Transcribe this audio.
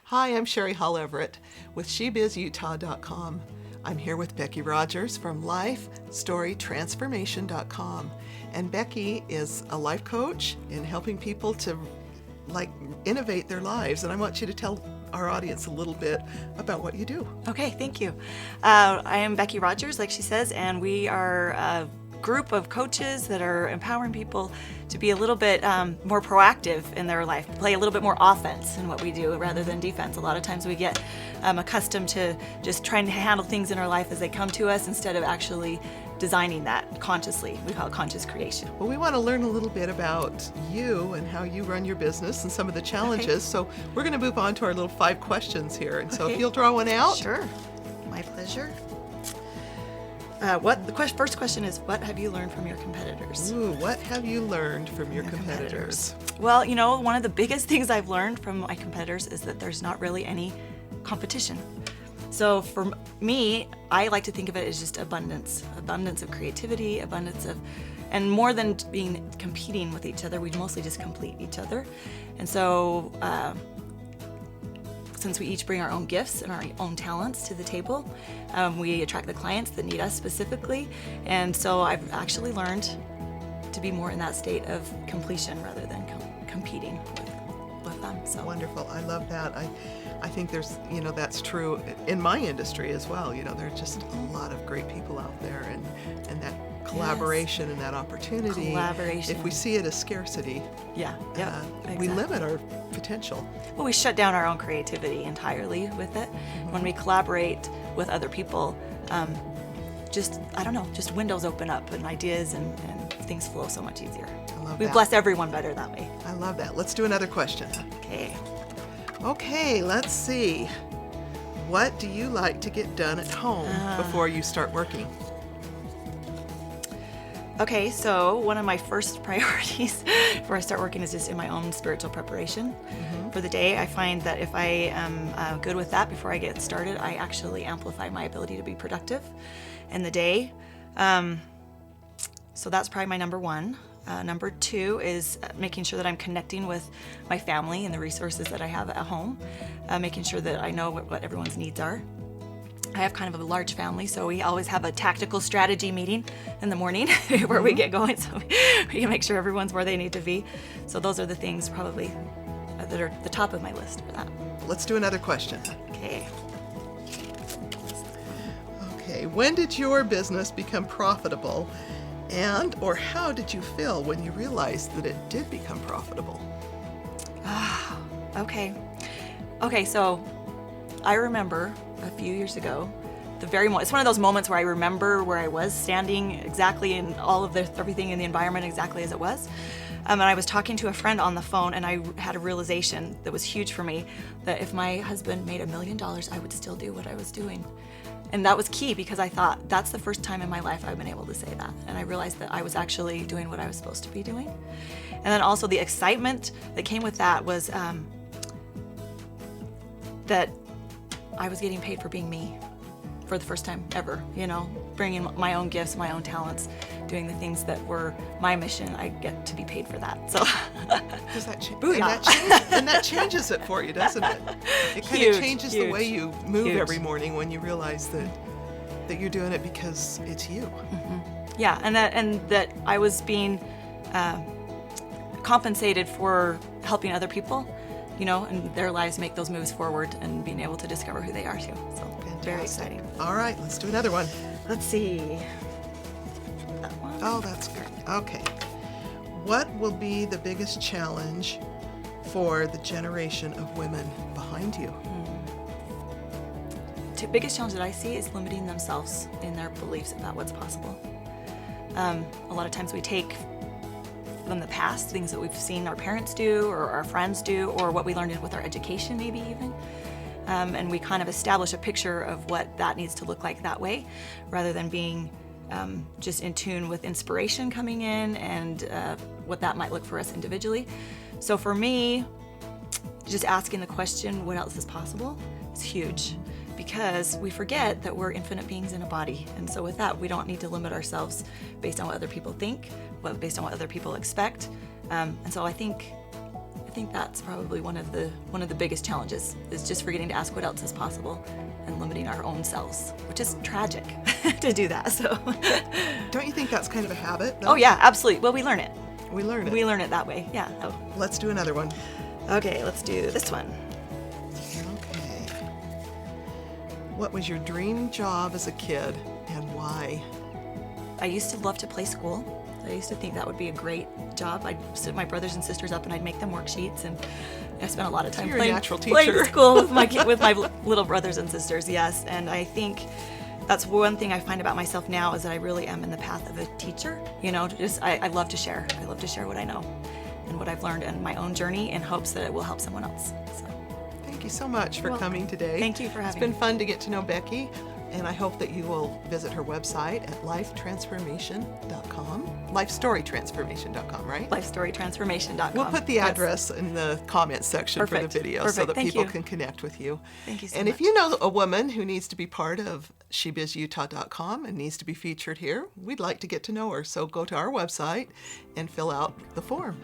Hi, I'm Sherrie Hall Everett with SheBizUtah.com. I'm here with Becky Rogers from LifeStoryTransformation.com. And Becky is a life coach in helping people to innovate their lives. And I want you to tell our audience a little bit about what you do. Okay, thank you. I am Becky Rogers, like she says, and we are a group of coaches that are empowering people to be a little bit more proactive in their life, play a little bit more offense in what we do rather than defense. A lot of times we get accustomed to just trying to handle things in our life as they come to us instead of actually designing that consciously. We call it conscious creation. Well, we want to learn a little bit about you and how you run your business and some of the challenges. Okay. So we're going to move on to our little 5 questions here. And so if you'll draw one out. Sure. My pleasure. First question is, what have you learned from your competitors? Ooh, what have you learned from your competitors? Well, you know, one of the biggest things I've learned from my competitors is that there's not really any competition. So for me, I like to think of it as just abundance of creativity, and more than competing with each other, we mostly just complete each other. And so, since we each bring our own gifts and our own talents to the table, we attract the clients that need us specifically. And so I've actually learned to be more in that state of completion rather than competing with them. So wonderful. I love that. I think there's, that's true in my industry as well. There are just a lot of great people out there, and that collaboration and that opportunity. Collaboration. If we see it as scarcity, exactly. We limit our potential. Well, we shut down our own creativity entirely with it. Mm-hmm. When we collaborate with other people, just windows open up and ideas and things flow so much easier. We bless everyone better that way. I love that. Let's do another question. Okay, let's see. What do you like to get done at home before you start working? Okay, so one of my first priorities before I start working is just in my own spiritual preparation for the day. I find that if I am good with that before I get started, I actually amplify my ability to be productive in the day. So that's probably my number one. Number 2 is making sure that I'm connecting with my family and the resources that I have at home, making sure that I know what everyone's needs are. I have kind of a large family, so we always have a tactical strategy meeting in the morning where we get going, so we can make sure everyone's where they need to be. So those are the things probably that are the top of my list for that. Let's do another question. Okay. When did your business become profitable? Or how did you feel when you realized that it did become profitable? Okay, so I remember a few years ago, it's one of those moments where I remember where I was standing exactly in all of everything in the environment exactly as it was. And I was talking to a friend on the phone, and I had a realization that was huge for me, that if my husband made $1 million, I would still do what I was doing. And that was key, because I thought that's the first time in my life I've been able to say that. And I realized that I was actually doing what I was supposed to be doing. And then also the excitement that came with that was that I was getting paid for being me for the first time ever, bringing my own gifts, my own talents, doing the things that were my mission. I get to be paid for that. So does that change? And that changes it for you, doesn't it? It kind of changes the way you move every morning when you realize that you're doing it because it's you. Mm-hmm. Yeah, and that I was being compensated for helping other people, and their lives make those moves forward and being able to discover who they are too. So fantastic. Very exciting. All right, let's do another one. Let's see. That one. Oh, that's good. Okay. What will be the biggest challenge for the generation of women behind you? The biggest challenge that I see is limiting themselves in their beliefs about what's possible. A lot of times we take from the past, things that we've seen our parents do or our friends do, or what we learned with our education maybe even, and we kind of establish a picture of what that needs to look like that way, rather than being just in tune with inspiration coming in and what that might look for us individually. So for me, just asking the question, what else is possible, is huge, because we forget that we're infinite beings in a body. And so with that, we don't need to limit ourselves based on what other people think, but based on what other people expect. And so I think I think that's probably one of the biggest challenges, is just forgetting to ask what else is possible and limiting our own selves, which is tragic to do that. So Don't you think that's kind of a habit, though? oh yeah, absolutely. Well, we learn it. We learn it. We learn it that way. Yeah. Oh. Let's do another one. Okay, let's do this one. Okay. What was your dream job as a kid and why? I used to love to play school. I used to think that would be a great job. I'd sit my brothers and sisters up and I'd make them worksheets, and I spent a lot of time you're a playing, natural playing teacher. school with my little brothers and sisters. Yes, and I think that's one thing I find about myself now, is that I really am in the path of a teacher. You know, just I love to share. I love to share what I know and what I've learned in my own journey, in hopes that it will help someone else. So Thank you so much for You're welcome. coming today. Thank you for having It's been me. fun to get to know Becky, and I hope that you will visit her website at lifetransformation.com. Lifestorytransformation.com, right? LifeStoryTransformation.com. We'll put the Yes. address in the comments section for Perfect. the video so Perfect. that Thank people you. can connect with you. Thank you so and much. if you know a woman who needs to be part of SheBizUtah.com and needs to be featured here, we'd like to get to know her. So go to our website and fill out the form.